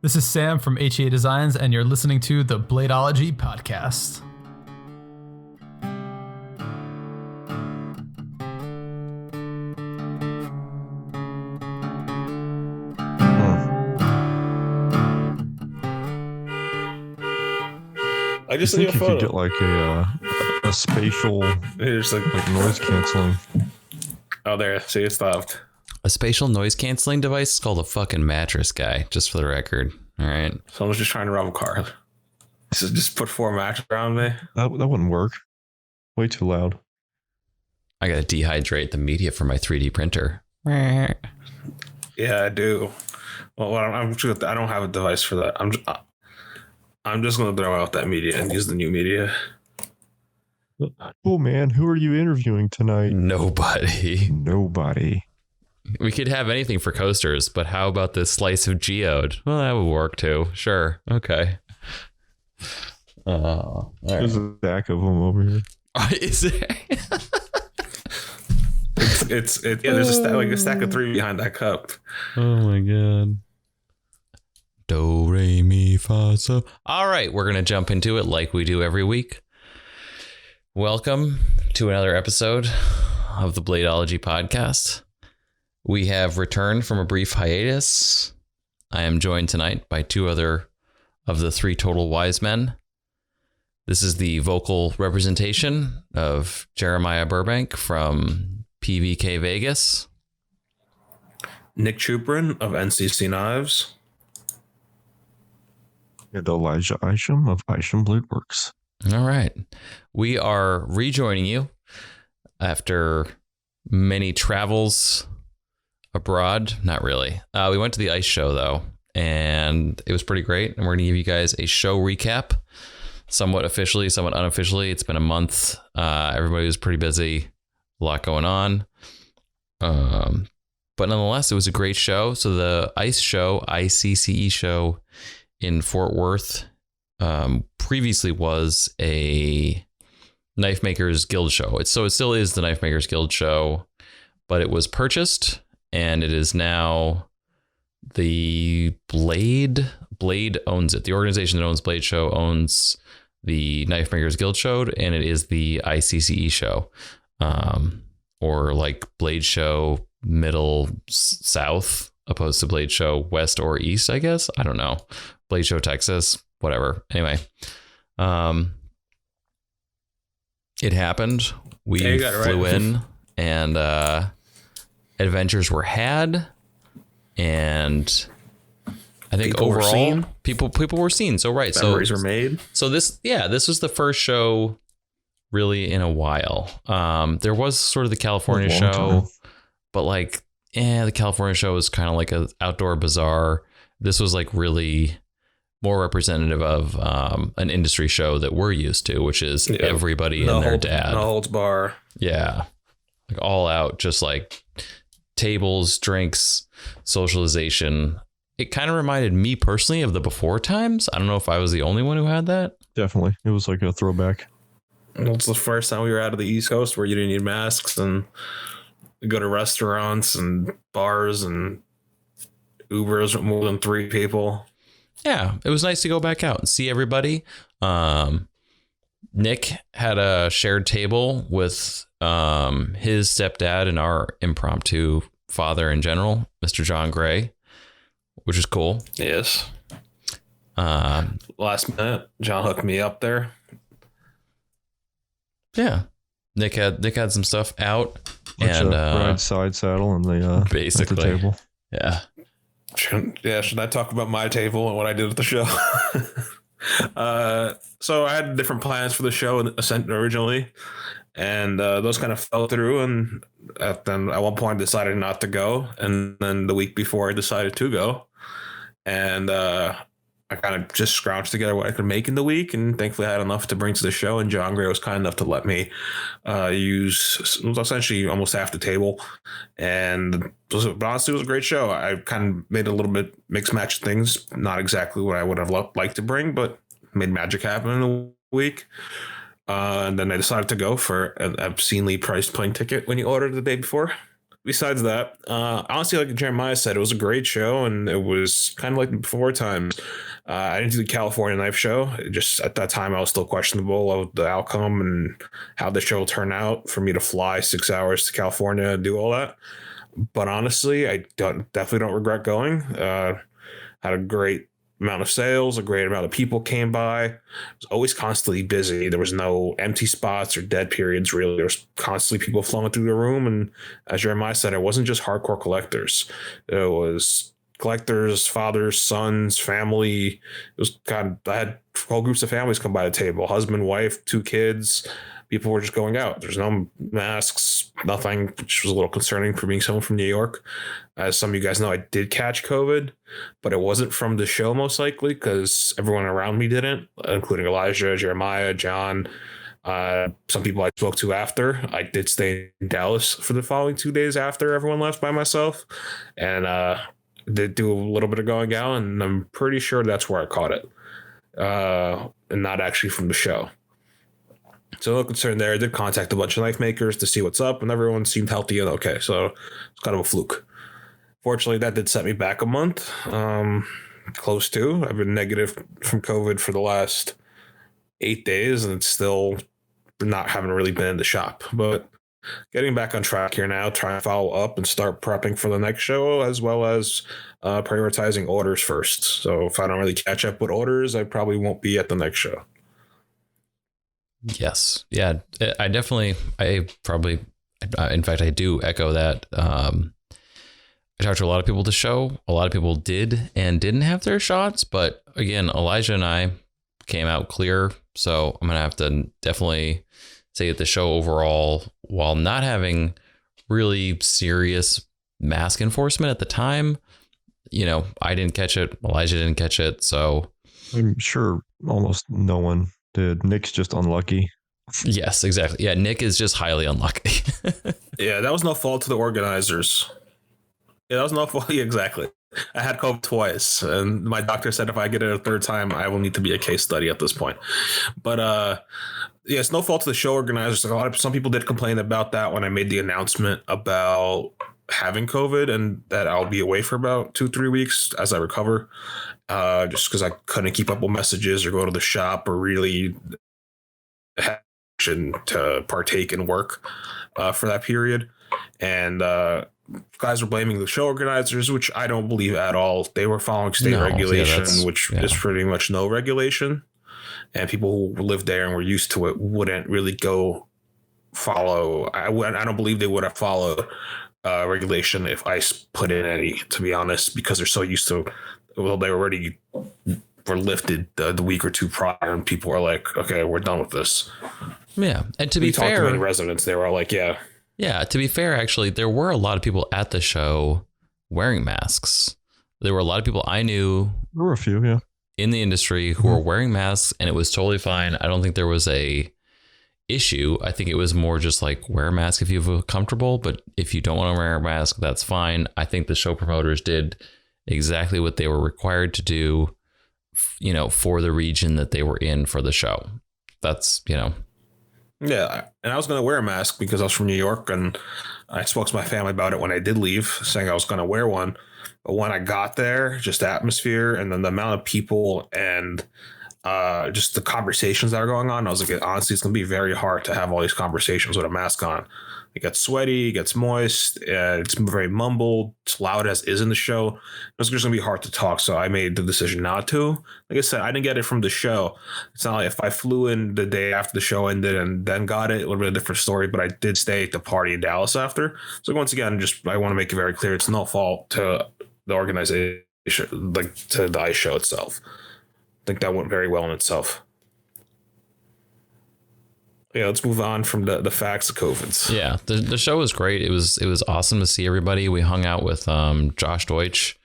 This is Sam from HEA Designs, and you're listening to the Bladeology podcast. I just think you could get like a spatial like noise canceling. Oh, there. See, it stopped. A spatial noise canceling device is called a fucking mattress guy, just for the record. All right. Someone's just trying to rob a car. So just put 4 mattresses around me. That wouldn't work. Way too loud. I gotta dehydrate the media for my 3D printer. Yeah, I do. Well, I don't have a device for that. I'm just gonna throw out that media and use the new media. Oh man, who are you interviewing tonight? Nobody. We could have anything for coasters, but how about this slice of geode? Well, that would work too. Sure. Okay. All right. There's a stack of them over here. Is there? There's a stack of 3 behind that cup. Oh my god. Do, re, mi, fa, so. All right, we're going to jump into it like we do every week. Welcome to another episode of the Bladeology podcast. We have returned from a brief hiatus. I am joined tonight by 2 other of the 3 total wise men. This is the vocal representation of Jeremiah Burbank from PVK Vegas. Nick Chuprin of NCC Knives. And Elijah Isham of Isham Blade Works. All right. We are rejoining you after many travels abroad. Not really. We went to the ICE show, though, and it was pretty great. And we're going to give you guys a show recap, somewhat officially, somewhat unofficially. It's been a month. Everybody was pretty busy. A lot going on. But nonetheless, it was a great show. So the ICE show, ICCE show in Fort Worth, previously was a Knife Makers Guild show. It still is the Knife Makers Guild show, but it was purchased, and it is now the Blade owns it. The organization that owns Blade Show owns the Knife Makers Guild show, and it is the ICCE show, or like Blade Show Middle South, opposed to Blade Show West or East, I guess. I don't know. Blade Show Texas, whatever. Anyway, it happened. We flew in, and adventures were had, and I think overall people were seen. So right, memories were made. So this was the first show really in a while. There was sort of the California show, but like, the California show was kind of like an outdoor bazaar. This was like really more representative of an industry show that we're used to, which is everybody and their dad. No holds bar. Yeah. Like all out, just like tables, drinks, socialization. It kind of reminded me personally of the before times. I don't know if I was the only one who had that. Definitely. It was like a throwback. It's the first time we were out of the East Coast where you didn't need masks, and go to restaurants and bars and Ubers with more than 3 people. Yeah, it was nice to go back out and see everybody. Nick had a shared table with his stepdad and our impromptu father in general, Mr. John Gray, which is cool. Yes. Last minute, John hooked me up there. Yeah. Nick had some stuff out. And ride side saddle and the basically at the table. Yeah. Should I talk about my table and what I did at the show? So I had different plans for the show originally, and those kind of fell through. And then at one point I decided not to go, and then the week before I decided to go, and I kind of just scrounged together what I could make in the week, and thankfully I had enough to bring to the show. And John Gray was kind enough to let me use essentially almost half the table. And honestly, it was a great show. I kind of made a little bit mixed match things, not exactly what I would have liked to bring, but made magic happen in a week. And then I decided to go for an obscenely priced plane ticket when you ordered the day before. besides that, honestly, like Jeremiah said, it was a great show, and it was kind of like before times. I didn't do the California Knife Show. Just at that time, I was still questionable of the outcome and how the show will turn out for me to fly 6 hours to California and do all that. But honestly, I definitely don't regret going. Had a great amount of sales, a great amount of people came by. It was always constantly busy. There was no empty spots or dead periods, really. There was constantly people flowing through the room. And as Jeremiah said, it wasn't just hardcore collectors. It was collectors, fathers, sons, family. It was I had whole groups of families come by the table, husband, wife, 2 kids. People were just going out. There's no masks, nothing, which was a little concerning for being someone from New York. As some of you guys know, I did catch COVID, but it wasn't from the show most likely because everyone around me didn't, including Elijah, Jeremiah, John, some people I spoke to after. I did stay in Dallas for the following 2 days after everyone left by myself, and did do a little bit of going out, and I'm pretty sure that's where I caught it, and not actually from the show. So no concern there. I did contact a bunch of knife makers to see what's up, and everyone seemed healthy and okay. So it's kind of a fluke. Fortunately, that did set me back a month, close to. I've been negative from COVID for the last 8 days, and it's still haven't really been in the shop. But getting back on track here now, trying to follow up and start prepping for the next show, as well as prioritizing orders first. So if I don't really catch up with orders, I probably won't be at the next show. Yes. Yeah. I do echo that. I talked to a lot of people at the show. A lot of people did and didn't have their shots. But again, Elijah and I came out clear. So I'm going to have to definitely say that the show overall, while not having really serious mask enforcement at the time, I didn't catch it. Elijah didn't catch it. So I'm sure almost no one did. Nick's just unlucky. Yes, exactly. Yeah, Nick is just highly unlucky. Yeah, that was no fault to the organizers. Yeah, that was no fault. Yeah, exactly. I had COVID twice, and my doctor said if I get it a third time, I will need to be a case study at this point. But yeah, it's no fault to the show organizers. Some people did complain about that when I made the announcement about having COVID and that I'll be away for about 2-3 weeks as I recover. Just because I couldn't keep up with messages or go to the shop or really have action to partake in work for that period. And guys were blaming the show organizers, which I don't believe at all. They were following state regulation, which is pretty much no regulation. And people who lived there and were used to it wouldn't really go follow. I don't believe they would have followed regulation if ICE put in any, to be honest, because they're so used to. Well, they already were lifted the week or two prior, and people were like, "Okay, we're done with this." Yeah, and to be fair, talked to many residents, they were all like, "Yeah." Yeah, to be fair, actually, there were a lot of people at the show wearing masks. There were a lot of people I knew. There were a few, yeah, in the industry who were wearing masks, and it was totally fine. I don't think there was a issue. I think it was more just like wear a mask if you feel comfortable, but if you don't want to wear a mask, that's fine. I think the show promoters did exactly what they were required to do, for the region that they were in for the show. That's, Yeah. And I was going to wear a mask because I was from New York, and I spoke to my family about it when I did leave, saying I was going to wear one. But when I got there, just the atmosphere and then the amount of people and just the conversations that are going on, I was like, honestly, it's going to be very hard to have all these conversations with a mask on. It gets sweaty, it gets moist, it's very mumbled, it's loud as is in the show. It's just going to be hard to talk, so I made the decision not to. Like I said, I didn't get it from the show. It's not like if I flew in the day after the show ended and then got it, it would have been a different story, but I did stay at the party in Dallas after. So once again, I want to make it very clear, it's no fault to the organization, like to the ICE show itself. I think that went very well in itself. Yeah, let's move on from the facts of COVIDs. Yeah, the show was great. It was awesome to see everybody. We hung out with Josh Deutsch.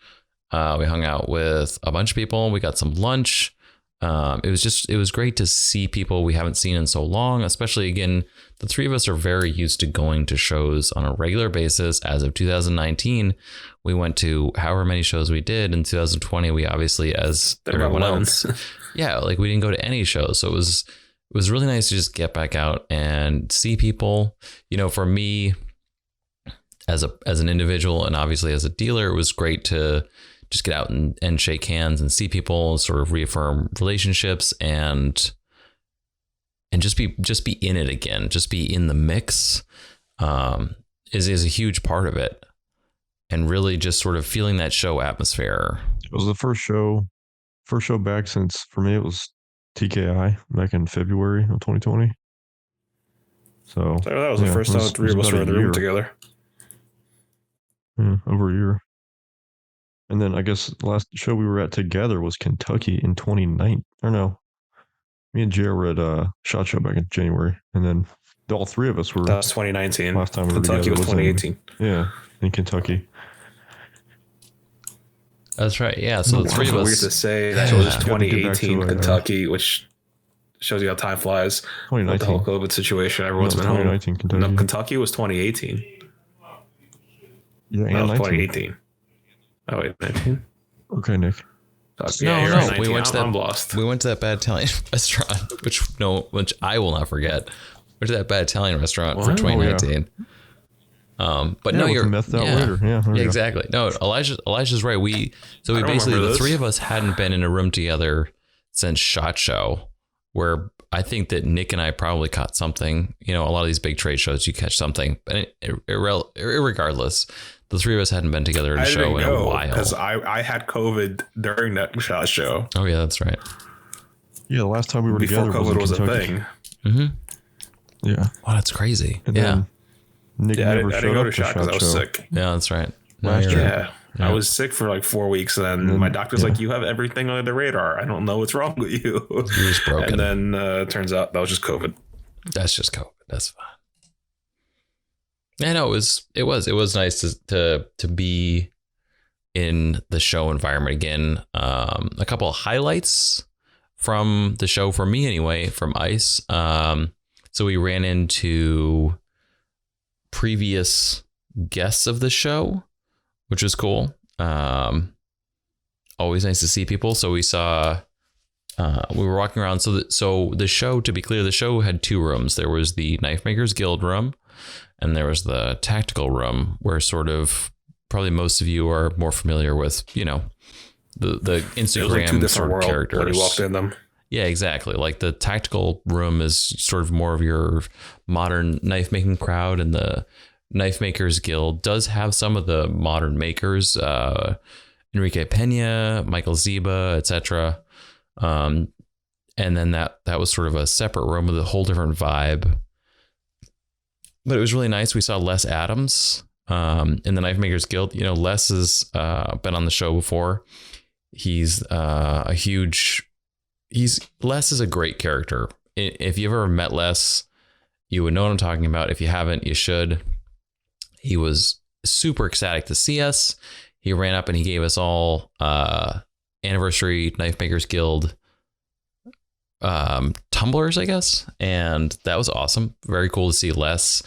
We hung out with a bunch of people. We got some lunch. It was great to see people we haven't seen in so long, especially, again, the three of us are very used to going to shows on a regular basis. As of 2019, we went to however many shows we did. In 2020, we obviously, as everyone else, we didn't go to any shows. So it was really nice to just get back out and see people. For me, as an individual and obviously as a dealer, it was great to just get out and shake hands and see people, sort of reaffirm relationships and just be in it again, just be in the mix, is a huge part of it. And really just sort of feeling that show atmosphere. It was the first show back since, for me, it was TKI back in February of 2020. So that was the first time the three of us were in the room together. Yeah, over a year. And then I guess the last show we were at together was Kentucky in 2019. Or no, me and Jay were at SHOT Show back in January. And then all three of us were. That was 2019. Last time we Kentucky were together was 2018. In Kentucky. That's right. Yeah. So the three of us. Weird to say that it was 2018 Kentucky, which shows you how time flies. 2019. With the whole COVID situation, everyone's been home. 2019 Kentucky. No, Kentucky was 2018. Yeah, that was 2018. Oh wait, 19. Okay, Nick. No. We went to that. I'm lost. We went to that bad Italian restaurant, which I will not forget. Went to that bad Italian restaurant for 2019. Oh, yeah. But no, you're methed out later. Yeah, exactly. No, Elijah's right. We basically the three of us hadn't been in a room together since SHOT Show, where I think that Nick and I probably caught something. A lot of these big trade shows, you catch something. But regardless, the three of us hadn't been together in a show in a while. Because I had COVID during that SHOT Show. Oh yeah, that's right. Yeah, the last time we were together before COVID was a thing. Mm-hmm. Yeah. Wow, that's crazy. And yeah. Nick never I didn't go to SHOT because I was sick. Yeah, that's right. Last year. Yeah. I was sick for like 4 weeks, and then my doctor's like, "You have everything under the radar. I don't know what's wrong with you." You're just broken. And then turns out that was just COVID. That's just COVID. That's fine. Yeah, no, it was nice to be in the show environment again. A couple of highlights from the show, for me anyway, from ICE. So we ran into previous guests of the show, which was cool. Always nice to see people. So we saw, we were walking around. So the show, to be clear, the show had two rooms. There was the Knife Makers Guild room, and there was the tactical room, where sort of probably most of you are more familiar with, the Instagram like sort of characters. When you walked in them. Yeah, exactly. Like the tactical room is sort of more of your modern knife making crowd, and the Knife Makers Guild does have some of the modern makers, Enrique Pena, Michael Ziba, etc. And then that was sort of a separate room with a whole different vibe. But it was really nice. We saw Les Adams in the Knife Makers Guild. Les has been on the show before. He's Les is a great character. If you've ever met Les, you would know what I'm talking about. If you haven't, you should. He was super ecstatic to see us. He ran up and he gave us all anniversary Knife Makers Guild tumblers, I guess. And that was awesome. Very cool to see Les.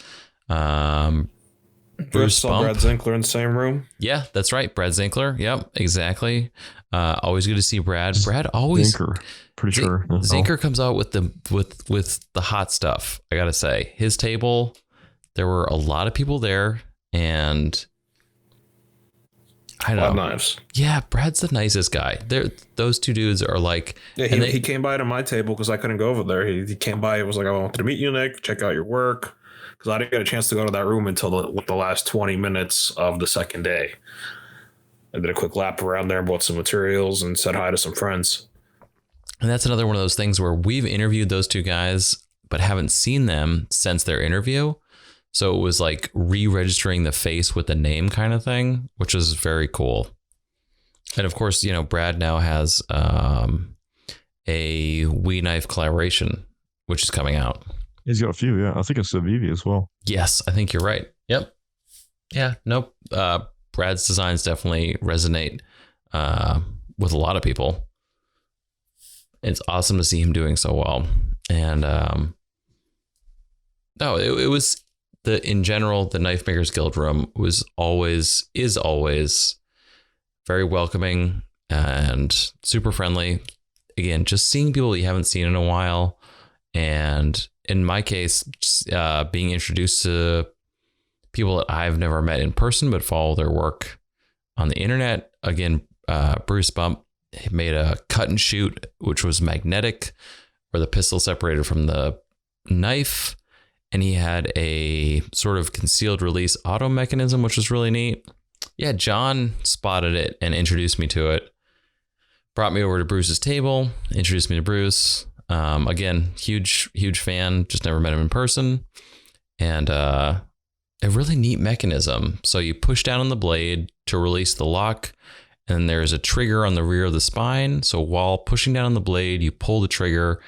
Bruce saw Brad Zinkler in the same room. Yeah, that's right. Brad Zinkler. Yep, exactly. Always good to see Brad. Brad always. Zinker, pretty sure. Zinker comes out with the hot stuff. I gotta say, his table, there were a lot of people there, and I don't know. Knives. Yeah, Brad's the nicest guy. Those two dudes are like. Yeah, he came by to my table because I couldn't go over there. He came by. He was like, "I wanted to meet you, Nick. Check out your work." Because I didn't get a chance to go to that room until the last 20 minutes of the second day. I did a quick lap around there, bought some materials, and said hi to some friends. And that's another one of those things where we've interviewed those two guys, but haven't seen them since their interview. So it was like re-registering the face with the name kind of thing, which is very cool. And of course, Brad now has a We Knife collaboration, which is coming out. He's got a few, yeah. I think it's Vivi as well. Yes, I think you're right. Yep. Yeah, nope. Brad's designs definitely resonate with a lot of people. It's awesome to see him doing so well. And it was in general, the Knife Makers Guild room is always very welcoming and super friendly. Again, just seeing people you haven't seen in a while, and in my case, being introduced to people that I've never met in person, but follow their work on the internet. Again, Bruce Bump made a cut and shoot, which was magnetic, where the pistol separated from the knife. And he had a sort of concealed release auto mechanism, which was really neat. Yeah, John spotted it and introduced me to it. Brought me over to Bruce's table, introduced me to Bruce. Again, huge fan, just never met him in person. And a really neat mechanism. So you push down on the blade to release the lock, and there's a trigger on the rear of the spine. So while pushing down on the blade, you pull the trigger,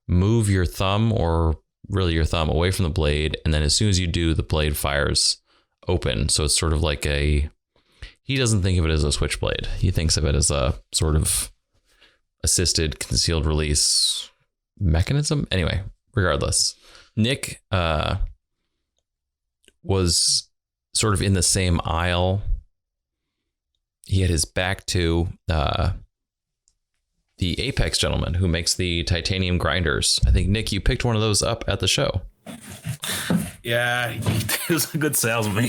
move your thumb, or really your thumb, away from the blade. And then as soon as you do, the blade fires open. So it's sort of like he doesn't think of it as a switchblade. He thinks of it as a sort of assisted concealed release mechanism. Anyway, regardless, Nick was sort of in the same aisle. He had his back to the Apex gentleman who makes the titanium grinders. I think, Nick, you picked one of those up at the show. Yeah, he was a good salesman.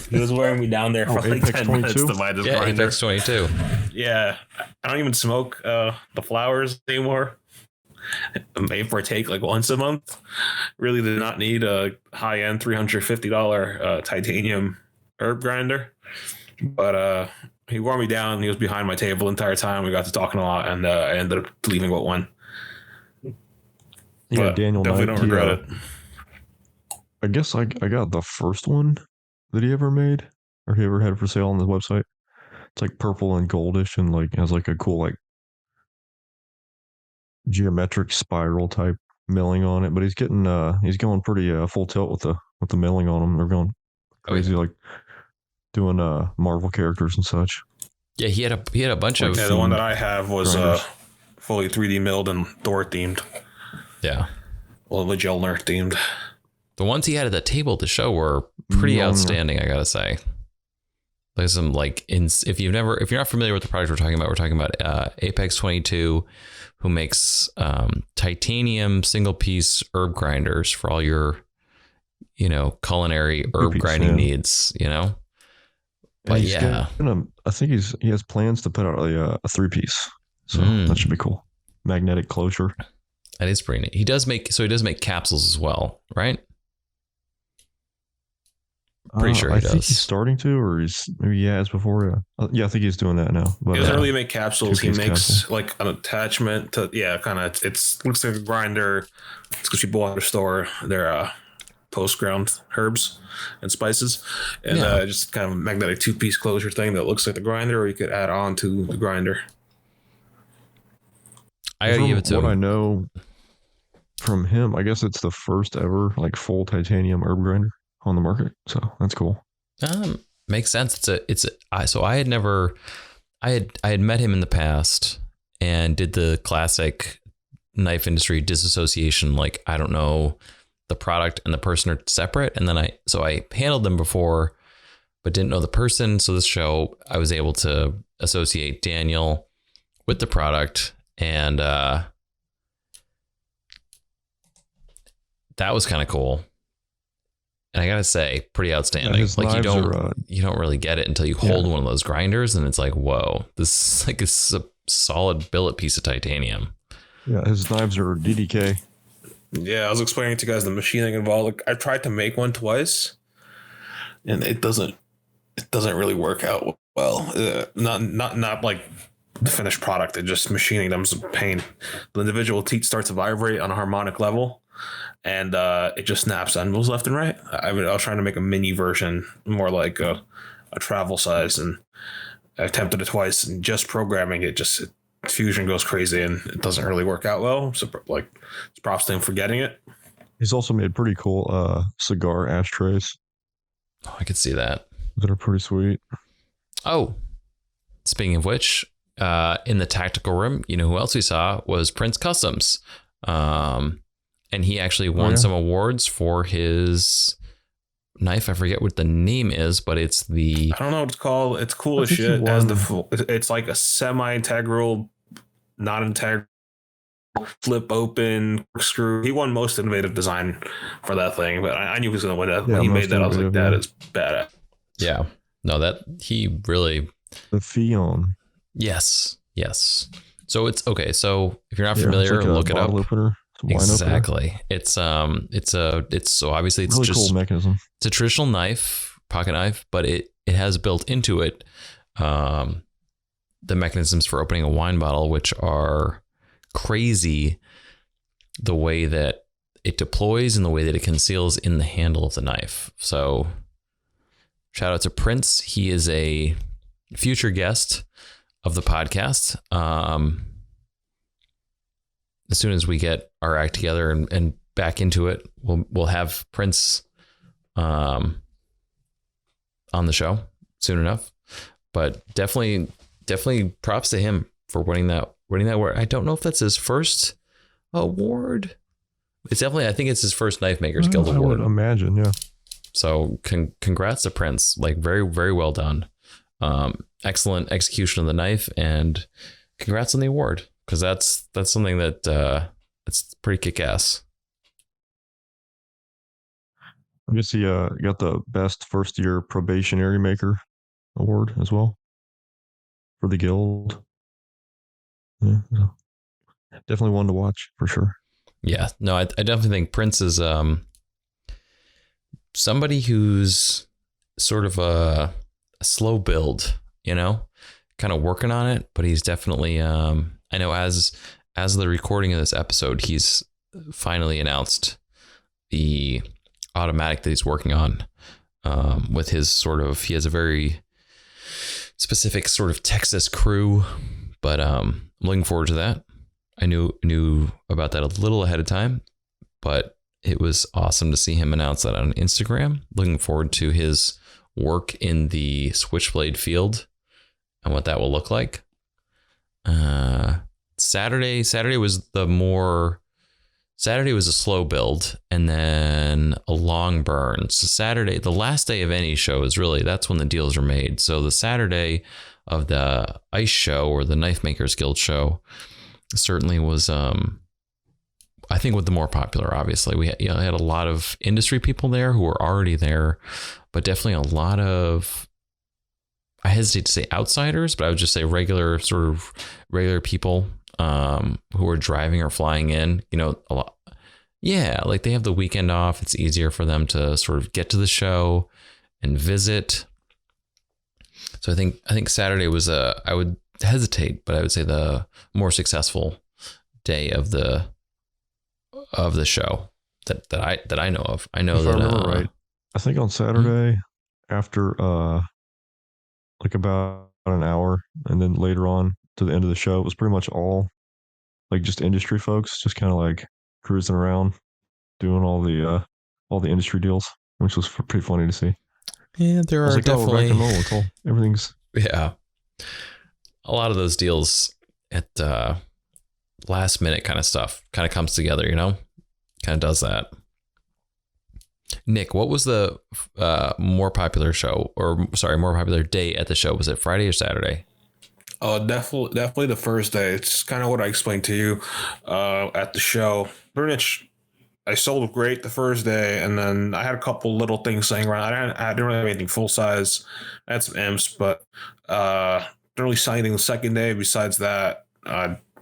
He was wearing me down there for like Apex 10 minutes 22? to buy this Yeah, grinder. Apex 22. Yeah, I don't even smoke the flowers anymore. I may partake like once a month. Really did not need a high-end $350 titanium herb grinder. But he wore me down. He was behind my table the entire time. We got to talking a lot, and I ended up leaving with one. Yeah, But Daniel definitely Knight. don't regret it. I guess I got the first one that he ever made, or he ever had for sale on the website. It's like purple and goldish, and like has like a cool like geometric spiral type milling on it. But he's going pretty full tilt with the milling on them. They're going crazy, like doing Marvel characters and such. Yeah, he had a bunch of Yeah, the one that I have was grinders. fully 3D milled and Thor themed. yeah. Well, the Jolner themed. The ones he had at the table at the show were pretty Mjolnir. outstanding, I gotta say. There's some like if you're not familiar with the product we're talking about Apex 22, who makes titanium single piece herb grinders for all your culinary herb Two-piece, grinding yeah. needs, And But he's yeah, I think he has plans to put out a 3-piece, so that should be cool. Magnetic closure. that is pretty neat. He does make capsules as well, right? Pretty sure he I think does. he's starting to, or maybe he has before. Yeah, I think he's doing that now. But He doesn't really make capsules. He two-piece makes capsule. like an attachment to kind of. It's looks like a grinder. It's because people at the store they're post ground herbs and spices, and just kind of a magnetic 2-piece closure thing that looks like the grinder, or you could add on to the grinder. I gotta give it to what him. I know from him, I guess it's the first ever like full titanium herb grinder on the market. So that's cool. Makes sense. So I had met him in the past and did the classic knife industry disassociation. Like, I don't know, the product and the person are separate. And then I handled them before, but didn't know the person. So this show, I was able to associate Daniel with the product, and that was kind of cool. And I gotta say, pretty outstanding. his Like, you knives don't really get it until you hold one of those grinders, and it's like, whoa, this is a solid billet piece of titanium. Yeah, his knives are DDK. Yeah, I was explaining to you guys the machining involved. Like, I tried to make one twice, and it doesn't really work out well. Not like the finished product. It just machining them is a pain. The individual teeth starts to vibrate on a harmonic level, and it just snaps endals left and right. I was trying to make a mini version, more like a travel size, and I attempted it twice, and just programming it, fusion goes crazy, and it doesn't really work out well. So, like, it's props to him for getting it. He's also made pretty cool cigar ashtrays Oh, I could see that. that are pretty sweet. Oh, speaking of which, in the tactical room, you know who else we saw was Prince Customs. And he actually won some awards for his knife. I forget what the name is, but it's the... I don't know what it's called. It's cool I as think he shit. It has won- it's like a semi-integral, not integral flip open screw. He won most innovative design for that thing, but I knew he was going to win that. Yeah, When he made most that, I was like, innovative, that is badass. Yeah. No, that he really. The Fion. Yes. So it's okay. So if you're not Yeah, familiar, it's like a look it up. bottle opener. It's a wine opener. Exactly. It's so obviously it's Really just cool mechanism. it's a traditional knife, pocket knife, but it has built into it the mechanisms for opening a wine bottle, which are crazy. The way that it deploys and the way that it conceals in the handle of the knife. So shout out to Prince. He is a future guest of the podcast. As soon as we get our act together and back into it, we'll have Prince on the show soon enough. But definitely props to him for winning that award. I don't know if that's his first award. It's definitely, I think it's his first Knife Makers Guild I award. would imagine, yeah. So congrats to Prince. Like very, very well done. Excellent execution of the knife, and congrats on the award, because that's something that it's pretty kick-ass. I guess he got the best first year probationary maker award as well for the guild. Yeah, so definitely one to watch for sure. Yeah, no, I definitely think Prince is somebody who's sort of a slow build, kind of working on it, but he's definitely I know as the recording of this episode, he's finally announced the automatic that he's working on with his he has a very specific sort of Texas crew, but I'm looking forward to that. I knew about that a little ahead of time, but it was awesome to see him announce that on Instagram. Looking forward to his work in the Switchblade field and what that will look like. Saturday was Saturday was a slow build and then a long burn. So Saturday, the last day of any show that's when the deals are made. So the Saturday of the ICE show, or the Knife Makers Guild show, certainly was, I think, with the more popular. Obviously, we had a lot of industry people there who were already there, but definitely a lot of, I hesitate to say outsiders, but I would just say regular people who are driving or flying in. A lot. Yeah, like they have the weekend off. It's easier for them to sort of get to the show and visit. So I think Saturday was I would hesitate, but I would say the more successful day of the show that I know of. I know if that I remember right, I think on Saturday after like about an hour, and then later on to the end of the show, it was pretty much all like just industry folks, just kind of like cruising around, doing all the industry deals, which was pretty funny to see. Yeah, there are definitely everything's a lot of those deals at last minute kind of stuff kind of comes together, kind of does that. Nick, what was the more popular day at the show? Was it Friday or Saturday? Oh, definitely the first day. It's kind of what I explained to you at the show. Pretty much, I sold great the first day, and then I had a couple little things saying around. I didn't really have anything full size. I had some imps, but didn't really sell anything the second day. Besides that,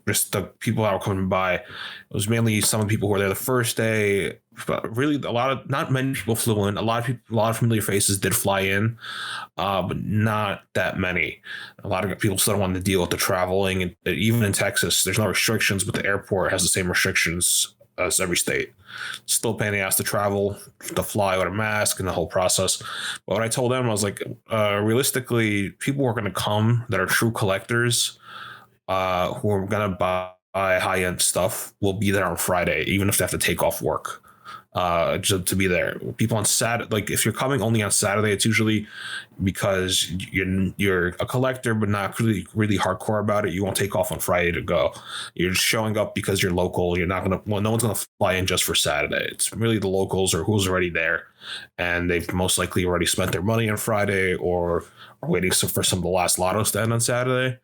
just the people that were coming by. It was mainly some of the people who were there the first day. But really, not many people flew in. A lot of familiar faces did fly in, but not that many. A lot of people still don't want to deal with the traveling, and even in Texas, there's no restrictions, but the airport has the same restrictions as every state. Still a pain in the ass to travel, to fly with a mask, and the whole process. But what I told them, I was like, realistically, people who are going to come that are true collectors, who are going to buy high-end stuff, will be there on Friday, even if they have to take off work. To be there. People on Saturday, like if you're coming only on Saturday, it's usually because you're a collector but not really hardcore about it. You won't take off on Friday to go. You're just showing up because you're local. You're not gonna. Well, no one's gonna fly in just for Saturday. It's really the locals or who's already there, and they've most likely already spent their money on Friday or are waiting for some of the last lotto stand on Saturday.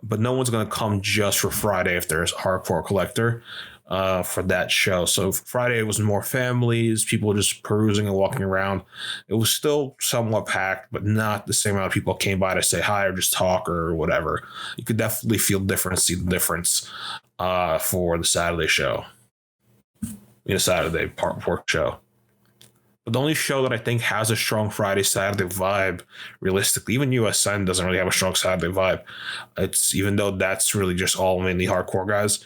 but no one's going to come just for Friday if there's a hardcore collector for that show. So Friday was more families, people just perusing and walking around. It was still somewhat packed, but not the same amount of people came by to say hi or just talk or whatever. You could definitely feel difference, see the difference for the Saturday show. Saturday pork show. But the only show that I think has a strong Friday Saturday vibe, realistically, even USN doesn't really have a strong Saturday vibe. It's even though that's really just all mainly hardcore guys.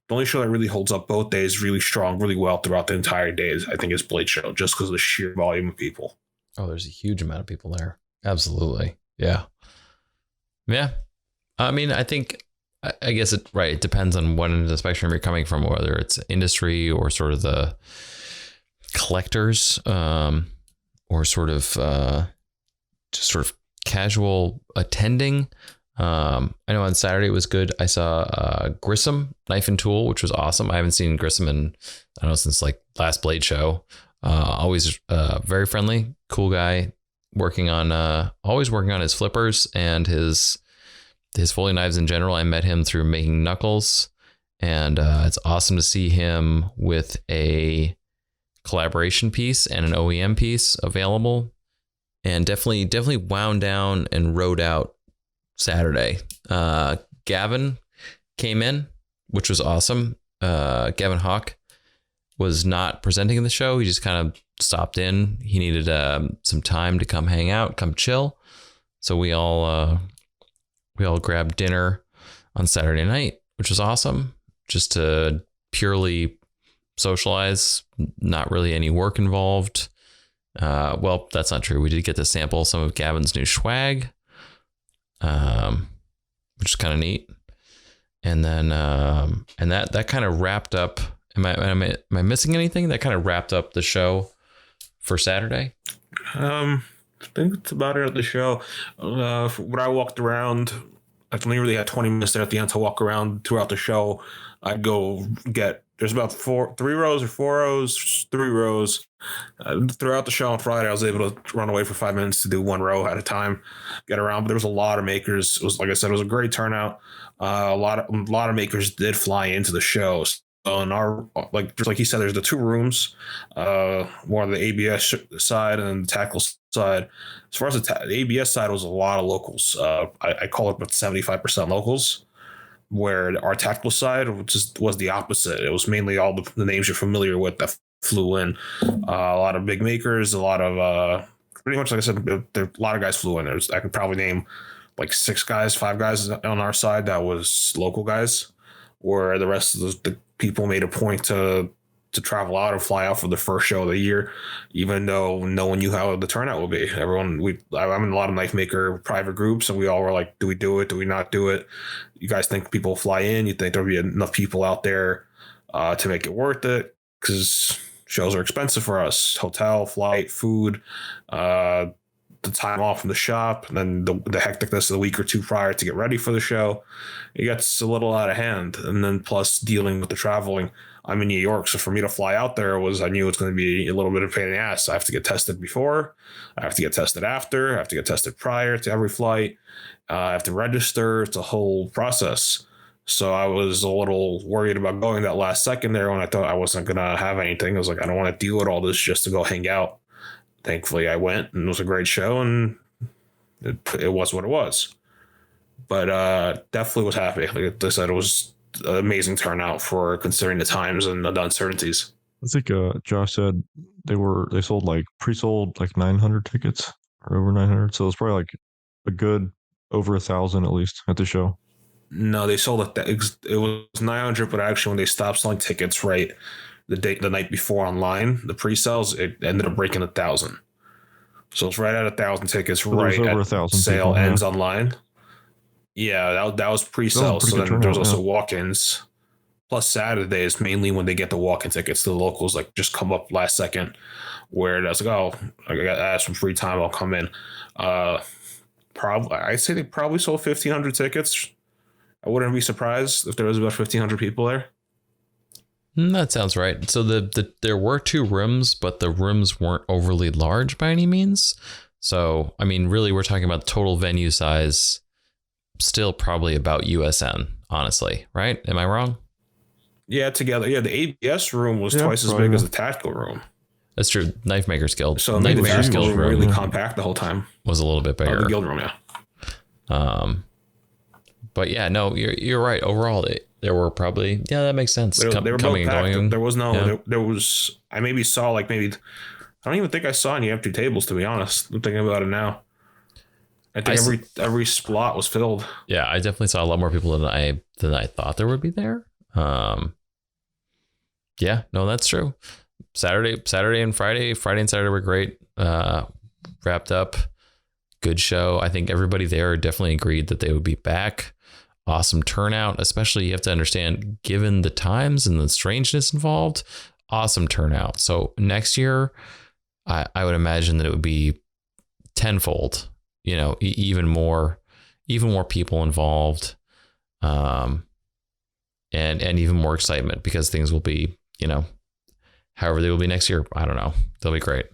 The only show that really holds up both days really strong, really well throughout the entire days, I think, is Blade Show, just because of the sheer volume of people. Oh, there's a huge amount of people there. Absolutely. Yeah. Yeah. I mean, I think, I guess it depends on what end of the spectrum you're coming from, whether it's industry or sort of the collectors, or sort of just sort of casual attending. I know on Saturday it was good. I saw Grissom Knife and Tool, which was awesome. I haven't seen Grissom in, I don't know, since like last Blade show. Always very friendly, cool guy, always working on his flippers and his Foley knives in general. I met him through making knuckles, and it's awesome to see him with a collaboration piece and an OEM piece available, and definitely wound down and rode out Saturday. Gavin came in, which was awesome. Gavin Hawk was not presenting in the show. He just kind of stopped in. He needed some time to come hang out, come chill. So we all grabbed dinner on Saturday night, which was awesome, just to purely socialize, not really any work involved. Well, that's not true. We did get to sample some of Gavin's new swag, which is kind of neat. And then, and that kind of wrapped up. Am I missing anything? That kind of wrapped up the show for Saturday. I think that's about it at the show. When I walked around, I only really had 20 minutes there at the end to walk around throughout the show. I'd go get, there's about 3 rows or 4 rows, 3 rows. Throughout the show on Friday, I was able to run away for 5 minutes to do 1 row at a time, get around. But there was a lot of makers. It was, like I said, it was a great turnout. A lot of makers did fly into the show. So in our, just like he said, there's the 2 rooms, more on the ABS side and the tackle side. As far as the ABS side, was a lot of locals. I call it about 75% locals, where our tactical side was the opposite. It was mainly all the names you're familiar with that flew in. A lot of big makers, a lot of pretty much, like I said, a lot of guys flew in. I could probably name like 5 guys on our side that was local guys, where the rest of the people made a point to travel out and fly out for the first show of the year, even though no one knew how the turnout would be. I'm in a lot of knife maker private groups, and we all were like, do we do it? Do we not do it? You guys think people will fly in? You think there'll be enough people out there to make it worth it? Because shows are expensive for us. Hotel, flight, food, the time off from the shop, and then the hecticness of the week or 2 prior to get ready for the show. It gets a little out of hand. And then plus dealing with the traveling. I'm in New York, so for me to fly out there I knew it's going to be a little bit of a pain in the ass. I have to get tested before, I have to get tested after, I have to get tested prior to every flight. I have to register. It's a whole process. So I was a little worried about going that last second there when I thought I wasn't going to have anything. I was like, I don't want to deal with all this just to go hang out. Thankfully, I went, and it was a great show, and it was what it was. But definitely was happy. Like I said, it was an amazing turnout for considering the times and the uncertainties. I think Josh said they sold pre-sold 900 tickets or over 900. So it's probably like a good over 1,000 at least at the show. No, they sold it. It was 900, but actually when they stopped selling tickets the night before online, the pre-sales, it ended up breaking 1,000. So it's right at 1,000 tickets, so right over 1,000 sale people, ends online. Yeah, that was pre-sale. So then there's also walk-ins. Plus Saturdays, mainly when they get the walk-in tickets, the locals just come up last second, where that's like, oh, I got some free time, I'll come in. I'd say they probably sold 1,500 tickets. I wouldn't be surprised if there was about 1,500 people there. That sounds right. So there were 2 rooms, but the rooms weren't overly large by any means. So, I mean, really, we're talking about total venue size still probably about USN, honestly, right? Am I wrong? Yeah, together. Yeah, the ABS room was twice as probably. big as the tactical room. That's true. Knife Makers Guild. So Knife the Makers tactical Guild room really room compact the whole time. was a little bit Oh, bigger. the guild room, yeah. But yeah, no, you're right. Overall, there were probably, that makes sense. They were Coming both and packed. going. There was no, Yeah. there was, I maybe saw like maybe, I don't even think I saw any empty tables, to be honest. I'm thinking about it now. I think every slot was filled. Yeah, I definitely saw a lot more people than I thought there would be there. Yeah, no, that's true. Saturday and Friday and Saturday were great. Wrapped up. Good show. I think everybody there definitely agreed that they would be back. Awesome turnout, especially you have to understand, given the times and the strangeness involved, awesome turnout. So next year, I would imagine that it would be tenfold, even more people involved, and even more excitement because things will be, however they will be next year. I don't know. They'll be great.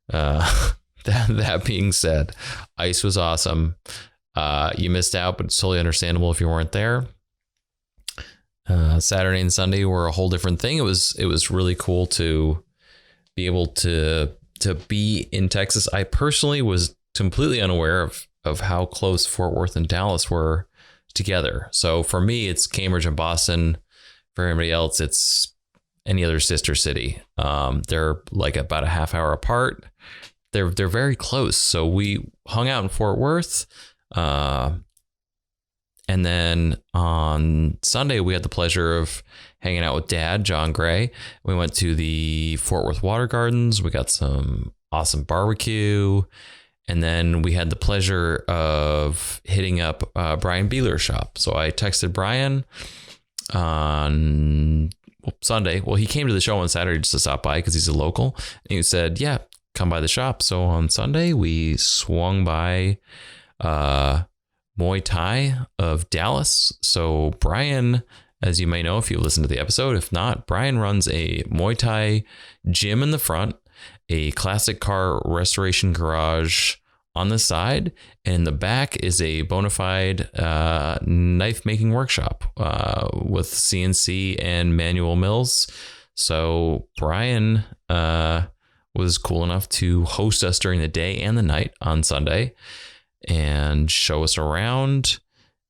That being said, ICE was awesome. You missed out, but it's totally understandable if you weren't there. Saturday and Sunday were a whole different thing. It was really cool to be able to be in Texas. I personally was completely unaware of how close Fort Worth and Dallas were together. So for me, it's Cambridge and Boston. For everybody else, it's any other sister city. They're like about a half hour apart. They're very close. So we hung out in Fort Worth. And then on Sunday, we had the pleasure of hanging out with Dad, John Gray. We went to the Fort Worth Water Gardens. We got some awesome barbecue. And then we had the pleasure of hitting up Brian Beeler's shop. So I texted Brian on Sunday. Well, he came to the show on Saturday just to stop by because he's a local. And he said, yeah, come by the shop. So on Sunday, we swung by Muay Thai of Dallas. So Brian, as you may know if you listen to the episode, if not, Brian runs a Muay Thai gym in the front, a classic car restoration garage on the side, and in the back is a bona fide knife making workshop with CNC and manual mills. So Brian was cool enough to host us during the day and the night on Sunday and show us around.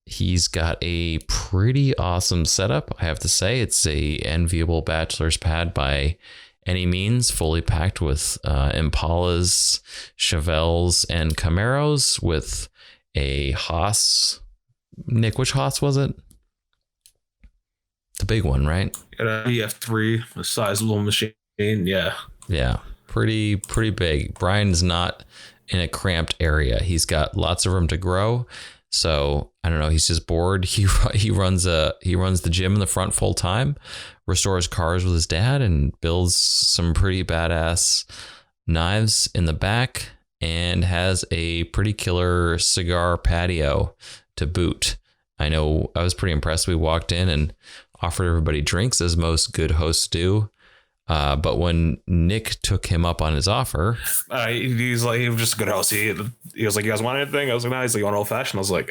He's got a pretty awesome setup, I have to say. It's a enviable bachelor's pad by any means, fully packed with Impalas, Chevelles, and Camaros with a Haas. Nick, which Haas was it? The big one, right? EF3, a sizable machine. Yeah. Yeah. Pretty big. Brian's not in a cramped area. He's got lots of room to grow. So I don't know. He's just bored. He runs the gym in the front full time, restores cars with his dad, and builds some pretty badass knives in the back, and has a pretty killer cigar patio to boot. I know I was pretty impressed. We walked in and offered everybody drinks, as most good hosts do. But when Nick took him up on his offer, he was just a good host. He was like, "You guys want anything?" I was like, "No." He's like, "You want old fashioned?" I was like,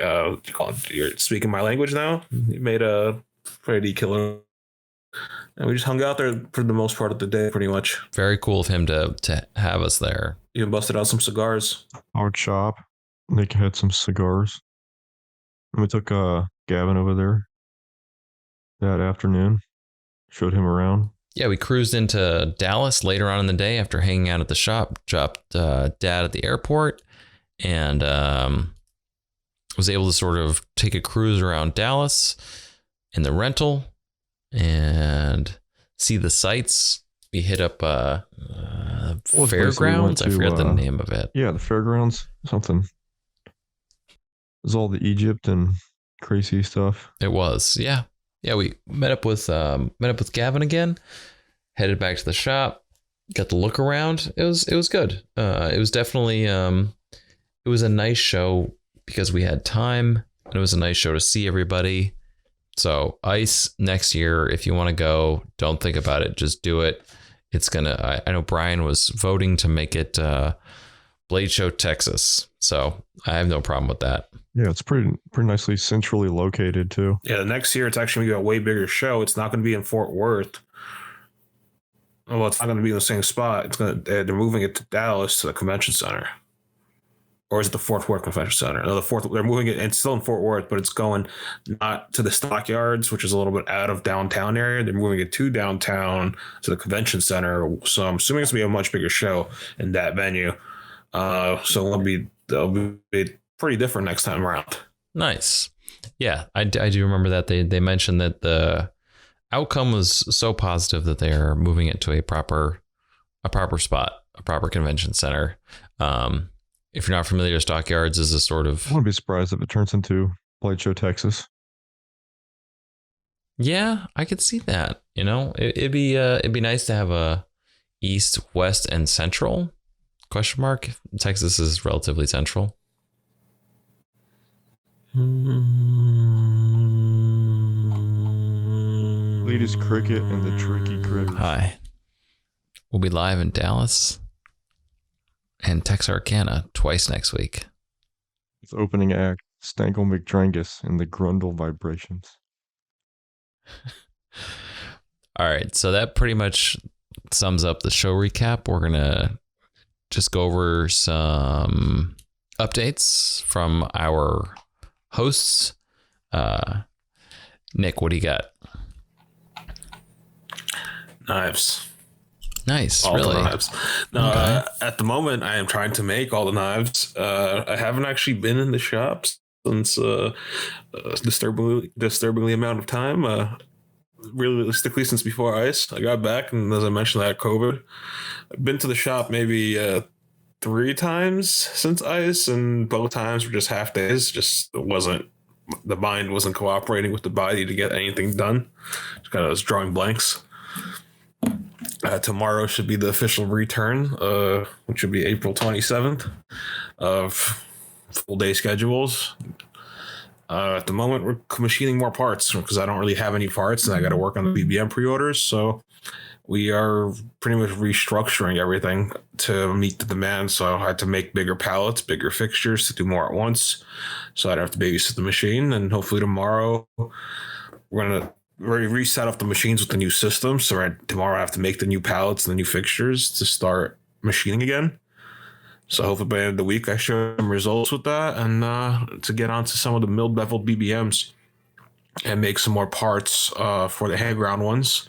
"You're speaking my language now." He made a pretty killer, and we just hung out there for the most part of the day, pretty much. Very cool of him to have us there. Even busted out some cigars. Our shop, Nick had some cigars, and we took Gavin over there that afternoon. Showed him around. Yeah, we cruised into Dallas later on in the day after hanging out at the shop, dropped Dad at the airport, and was able to sort of take a cruise around Dallas in the rental and see the sights. We hit up fairgrounds. I forget the name of it. Yeah, the fairgrounds, something. It was all the Egypt and crazy stuff. It was, yeah. Yeah, we met up with Gavin again, headed back to the shop, got the look around. It was good. It was definitely it was a nice show because we had time, and it was a nice show to see everybody. So ICE next year, if you want to go, don't think about it, just do it. It's gonna. I know Brian was voting to make it Blade Show, Texas. So I have no problem with that. Yeah, it's pretty nicely centrally located too. Yeah, the next year it's actually going to be a way bigger show. It's not going to be in Fort Worth. Well, it's not going to be in the same spot. They're moving it to Dallas to the convention center. Or is it the Fort Worth Convention Center? No, they're moving it. It's still in Fort Worth, but it's going not to the stockyards, which is a little bit out of downtown area. They're moving it to downtown to the convention center. So I'm assuming it's going to be a much bigger show in that venue. So it'll be pretty different next time around. Nice. Yeah, I do remember that they mentioned that the outcome was so positive that they are moving it to a proper spot, a proper convention center. If you're not familiar, Stockyards is a sort of... I wouldn't be surprised if it turns into Blade Show, Texas. Yeah, I could see that. You know, it'd be nice to have a east, west, and central ? Texas is relatively central. Lead is cricket and the tricky critters. Hi. We'll be live in Dallas and Texarkana twice next week. With opening act, Stanko McDrangus and the Grundle Vibrations. All right, so that pretty much sums up the show recap. We're going to just go over some updates from our hosts. Nick, what do you got? Knives. Nice, All really? the knives. No, Okay. At the moment, I am trying to make all the knives. I haven't actually been in the shops since a disturbingly amount of time. Realistically, since before ICE. I got back, and as I mentioned, I had COVID. I've been to the shop maybe 3 times since ICE, and both times were just half days. The mind wasn't cooperating with the body to get anything done. Just kind of was drawing blanks. Tomorrow should be the official return, which would be April 27th of full day schedules. At the moment, we're machining more parts because I don't really have any parts and I got to work on the BBM pre-orders. So we are pretty much restructuring everything to meet the demand. So I had to make bigger pallets, bigger fixtures to do more at once. So I'd have to babysit the machine, and hopefully tomorrow we're going to reset up the machines with the new system. So tomorrow I have to make the new pallets and the new fixtures to start machining again. So hopefully by the end of the week I show some results with that, and to get onto some of the milled beveled BBMs and make some more parts for the hand ground ones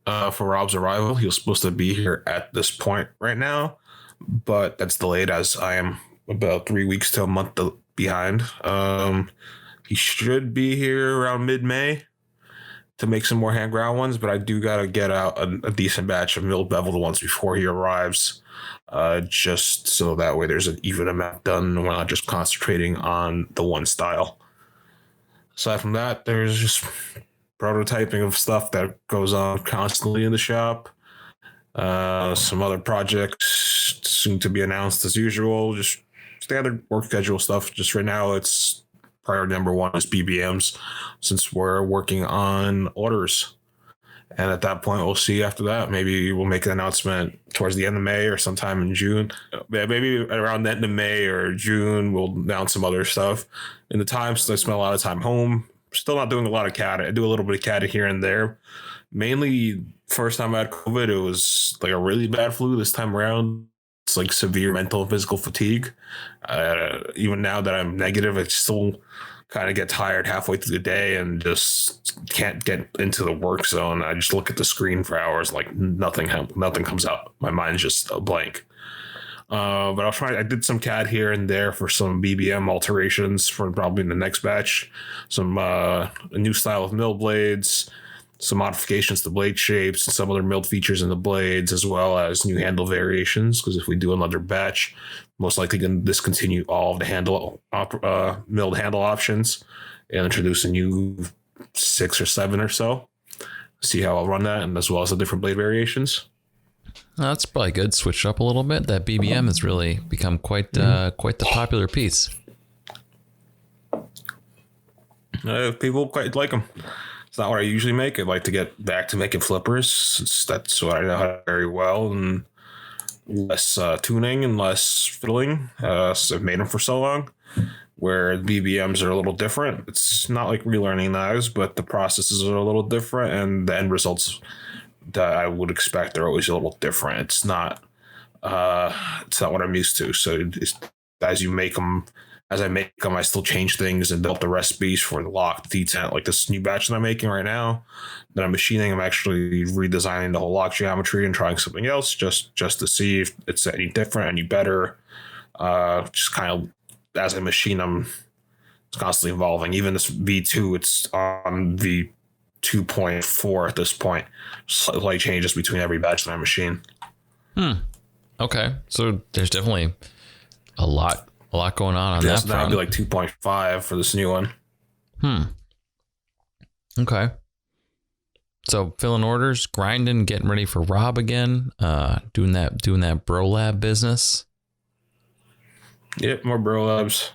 for Rob's arrival. He was supposed to be here at this point right now, but that's delayed as I am about 3 weeks to a month behind. He should be here around mid-May to make some more hand ground ones, but I do got to get out a decent batch of milled beveled ones before he arrives, just so that way there's an even amount done and we're not just concentrating on the one style. Aside from that, there's just prototyping of stuff that goes on constantly in the shop. Some other projects soon to be announced as usual, just standard work schedule stuff. Just right now, it's priority number 1 is BBMs, since we're working on orders. And at that point, we'll see after that. Maybe we'll make an announcement towards the end of May or sometime in June. Maybe around the end of May or June, we'll announce some other stuff. In the time, since I spent a lot of time home, still not doing a lot of CAD. I do a little bit of CAD here and there. Mainly, first time I had COVID, it was like a really bad flu. This time around, it's like severe mental and physical fatigue. Even now that I'm negative, I still kind of get tired halfway through the day and just can't get into the work zone. I just look at the screen for hours, like nothing comes out. My mind's just a blank. But I did some CAD here and there for some BBM alterations for probably the next batch. Some a new style of mill blades, some modifications to blade shapes, and some other milled features in the blades, as well as new handle variations. Because if we do another batch, most likely going to discontinue all of the milled handle options and introduce a new 6 or 7 or so. See how I'll run that, and as well as the different blade variations. That's probably good. Switch up a little bit. That BBM has really become quite the popular piece. People quite like them. It's not what I usually make. I'd like to get back to making flippers. That's what I know how to do very well. And less tuning and less fiddling. So I've made them for so long. Where BBMs are a little different. It's not like relearning knives, but the processes are a little different, and the end results that I would expect are always a little different. It's not what I'm used to. So as you make them, as I make them, I still change things and develop the recipes for the lock, the detent. Like this new batch that I'm making right now, that I'm machining, I'm actually redesigning the whole lock geometry and trying something else just to see if it's any different, any better. Just kind of as I machine them, it's constantly evolving. Even this V2, it's on the 2.4 at this point. Slight changes between every batch that I machine. Okay, so there's definitely a lot going on that front. That'll be like 2.5 for this new one. Okay. So filling orders, grinding, getting ready for Rob again, doing that Bro Lab business. Yep, more Bro Labs.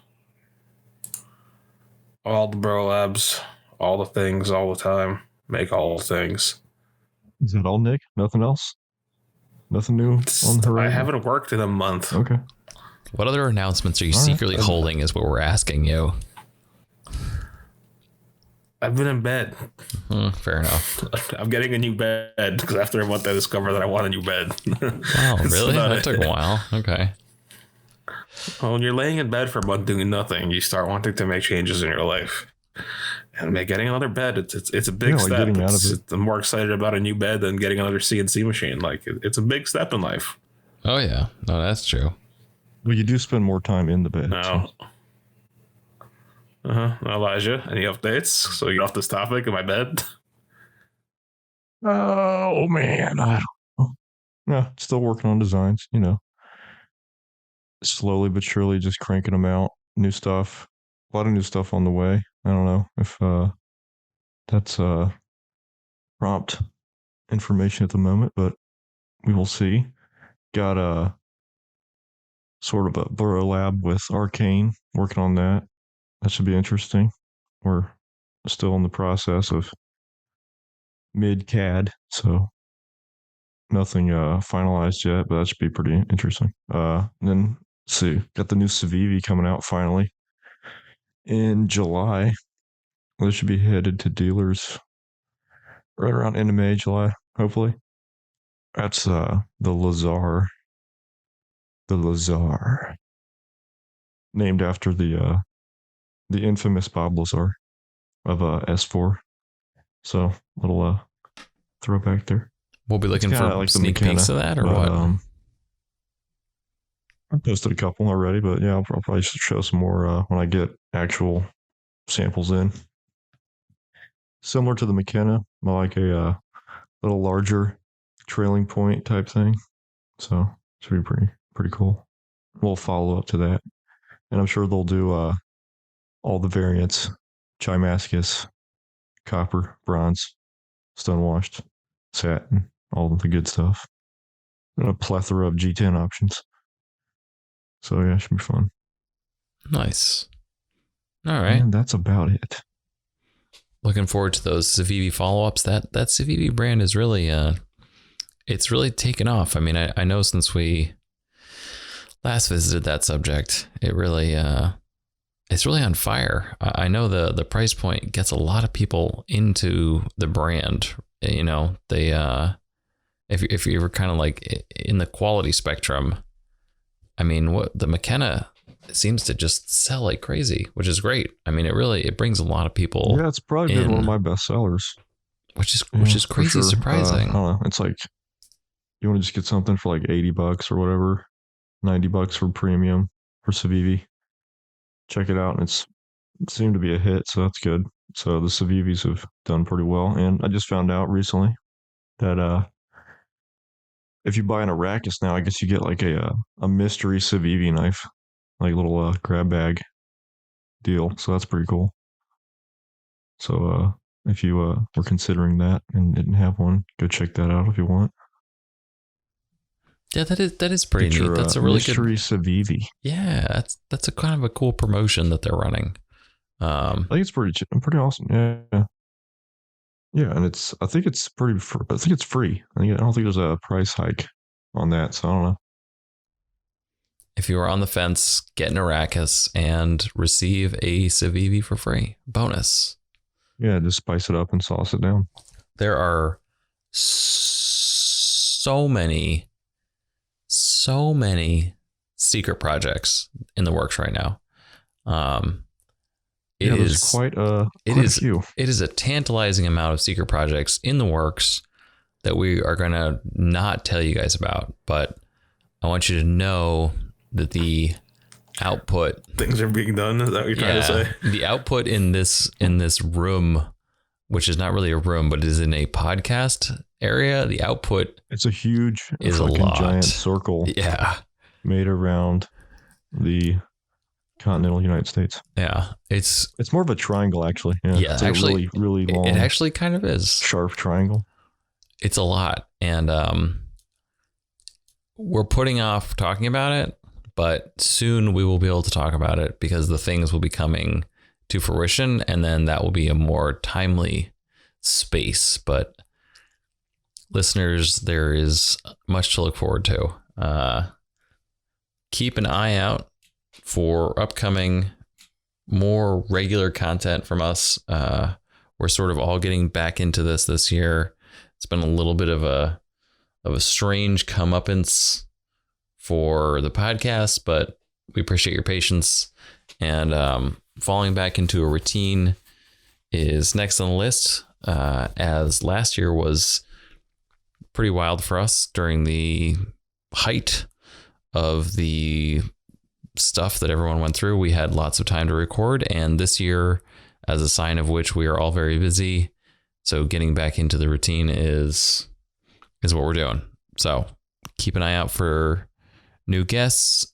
All the Bro Labs, all the things, all the time. Make all the things. Is that all, Nick? Nothing else? Nothing new on the horizon? I haven't worked in a month. Okay. What other announcements are you secretly holding is what we're asking you. I've been in bed. Fair enough. I'm getting a new bed because after a month I discovered that I want a new bed. Wow, really? That took a while. Okay. Well, when you're laying in bed for a month doing nothing, you start wanting to make changes in your life. And getting another bed, it's a big step. Getting out of it. I'm more excited about a new bed than getting another CNC machine. Like it's a big step in life. Oh yeah, no, that's true. Well, you do spend more time in the bed. No. Elijah, any updates? So you get off this topic in my bed? Oh man, I don't know. No, still working on designs. Slowly but surely, just cranking them out. New stuff, a lot of new stuff on the way. I don't know if that's prompt information at the moment, but we will see. Got a sort of a Bro Lab with Arcane, working on that. That should be interesting. We're still in the process of mid CAD, so nothing finalized yet, but that should be pretty interesting. Then let's see, got the new Civivi coming out finally in July. They should be headed to dealers right around end of May, July, hopefully. That's the Lazar. The Lazar. Named after the infamous Bob Lazar of S4. So little throwback there. We'll be looking for like sneak peeks of that or what? I posted a couple already, but yeah, I'll probably show some more when I get actual samples in. Similar to the McKenna, like a little larger trailing point type thing. So it should be pretty cool. We'll follow up to that. And I'm sure they'll do all the variants: Chimascus, copper, bronze, stonewashed, satin, all of the good stuff. And a plethora of G10 options. So yeah, it should be fun. Nice. All right. And that's about it. Looking forward to those Civivi follow-ups. That Civivi brand is really it's really taken off. I mean, I know since we last visited that subject, it really it's really on fire. I know the price point gets a lot of people into the brand. They if you were kind of like in the quality spectrum, I mean, what the McKenna seems to just sell like crazy, which is great. I mean, it brings a lot of people. Yeah, it's probably been one of my best sellers. Which is crazy sure. surprising. I don't know. It's like you want to just get something for like $80 or whatever, $90 for premium for Civivi. Check it out, and it seemed to be a hit, so that's good. So the Civivis have done pretty well, and I just found out recently that if you buy an Arrakis now, I guess you get like a mystery Civivi knife, like a little grab bag deal. So that's pretty cool. So if you were considering that and didn't have one, go check that out if you want. Yeah, that is pretty neat. That's a really mystery good Civivi. Yeah, that's a kind of a cool promotion that they're running. I think it's pretty awesome. Yeah. Yeah, and I think it's free. I don't think there's a price hike on that, so I don't know. if you are on the fence, get an Arrakis and receive a Civivi for free. Bonus. Yeah, just spice it up and sauce it down. There are so many secret projects in the works right now. It is quite a few. It is a tantalizing amount of secret projects in the works that we are going to not tell you guys about, but I want you to know that the output, things are being done. Is that what you're trying to say? The output in this room, which is not really a room, but is in a podcast area. The output, it's a huge, is a lot. Giant circle. Yeah, made around the continental United States. Yeah, it's more of a triangle, actually. Yeah, it's actually, a really long. It actually kind of is sharp triangle. It's a lot, and we're putting off talking about it, but soon we will be able to talk about it because the things will be coming to fruition, and then that will be a more timely space. But listeners, there is much to look forward to. Keep an eye out for upcoming, more regular content from us. We're sort of all getting back into this year. It's been a little bit of a strange comeuppance for the podcast, but we appreciate your patience. And falling back into a routine is next on the list, as last year was pretty wild for us during the height of the stuff that everyone went through. We had lots of time to record, and this year, as a sign of which we are all very busy, so getting back into the routine is what we're doing. So keep an eye out for new guests.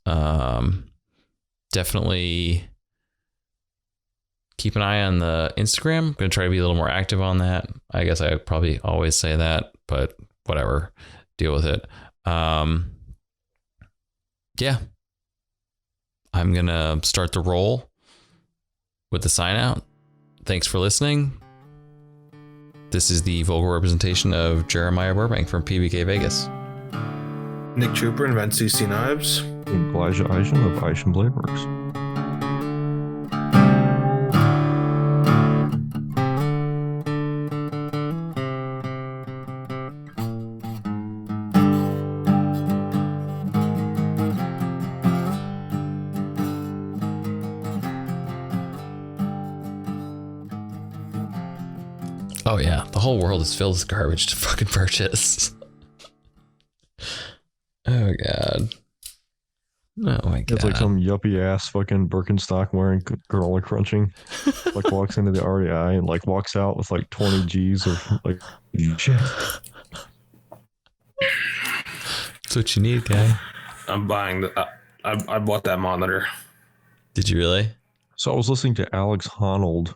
Definitely keep an eye on the Instagram. I'm going to try to be a little more active on that. I guess I probably always say that, but whatever, deal with it. Yeah, I'm going to start the roll with the sign out. Thanks for listening. This is the vocal representation of Jeremiah Burbank from PBK Vegas. Nick Trooper and Van CC Knives. And Elijah Eisen of Eisen Blade Works. Oh yeah, the whole world is filled with garbage to fucking purchase. Oh god. Oh my god. It's like some yuppie ass fucking Birkenstock wearing granola crunching. Like walks into the REI and like walks out with like 20 G's of like shit. That's what you need, guy. I'm buying I bought that monitor. Did you really? So I was listening to Alex Honnold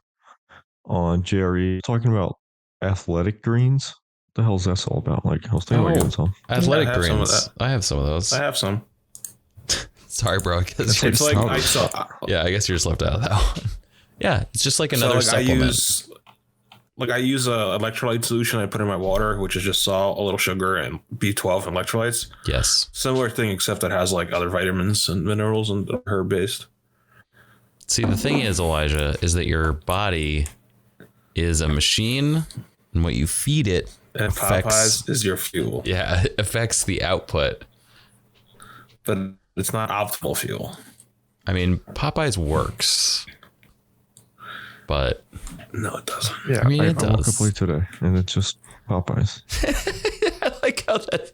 on JRE talking about athletic greens. What the hell is that all about? Like I was thinking about getting some. Athletic greens. I have some of those. I have some. Sorry, bro. It's like I guess you're just left out of that one. Yeah, it's just like another supplement. I use a electrolyte solution I put in my water, which is just salt, a little sugar, and B12 and electrolytes. Yes. Similar thing, except it has like other vitamins and minerals and herb based. See, the thing is, Elijah, is that your body is a machine, and what you feed it Popeyes is your fuel. Yeah, it affects the output. But it's not optimal fuel. I mean, Popeyes works, but no, it doesn't. Yeah, I mean, it I woke does. up late today, and it's just Popeyes. I like how that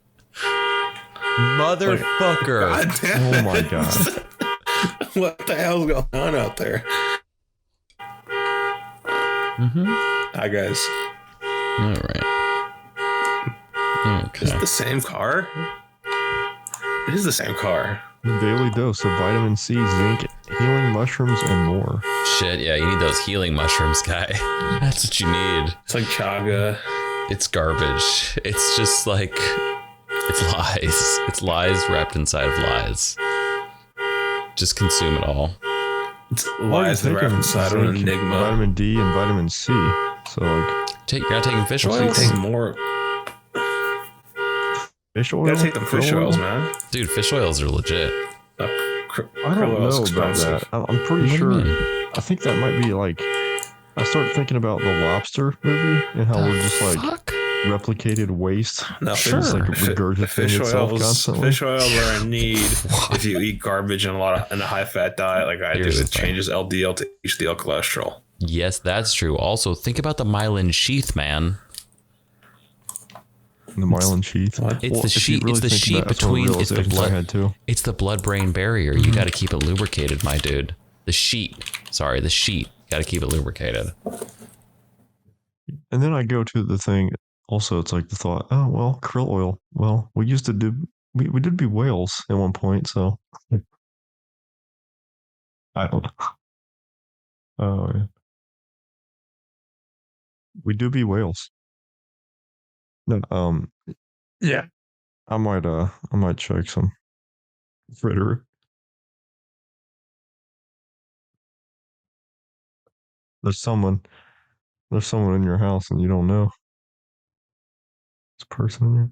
motherfucker. God damn Oh my god! What the hell's going on out there? Mm-hmm. Hi guys. All right. Okay. Is it the same car? It is the same car. Daily dose of vitamin C, zinc, healing mushrooms, and more. Shit, yeah, you need those healing mushrooms, guy. That's what you need. It's like chaga. It's garbage. It's just like, it's lies. It's lies wrapped inside of lies. Just consume it all. It's lies that wrapped inside of an enigma. Vitamin D and vitamin C. So like, You're not taking fish You oils? take more. fish oil. You gotta take them fish oils, man. Dude, fish oils are legit. I don't know expensive. about that. I'm pretty What do you sure. mean? I think that might be like. I started thinking about the Lobster movie and how we're just like Fuck? replicated waste. No, Sure. It's like regurgitating fish itself oils. constantly. Fish oils are in need if you eat garbage and a high fat diet like I Here's do. the It thing. changes LDL to HDL cholesterol. Yes, that's true. Also, think about the myelin sheath, man. The myelin sheath. It's the if you sheet. It's the think sheet about it, that's one of between. It's the realizations I blood. had too. It's the blood-brain barrier. You got to keep it lubricated, my dude. The sheet. Sorry, the sheet. Got to keep it lubricated. And then I go to the thing. Also, it's like the thought. Oh well, krill oil. Well, we used to do. We did be whales at one point, so I don't know. Oh yeah. We do be whales. No, yeah. I might check some fritter. There's someone in your house and you don't know. This person in here.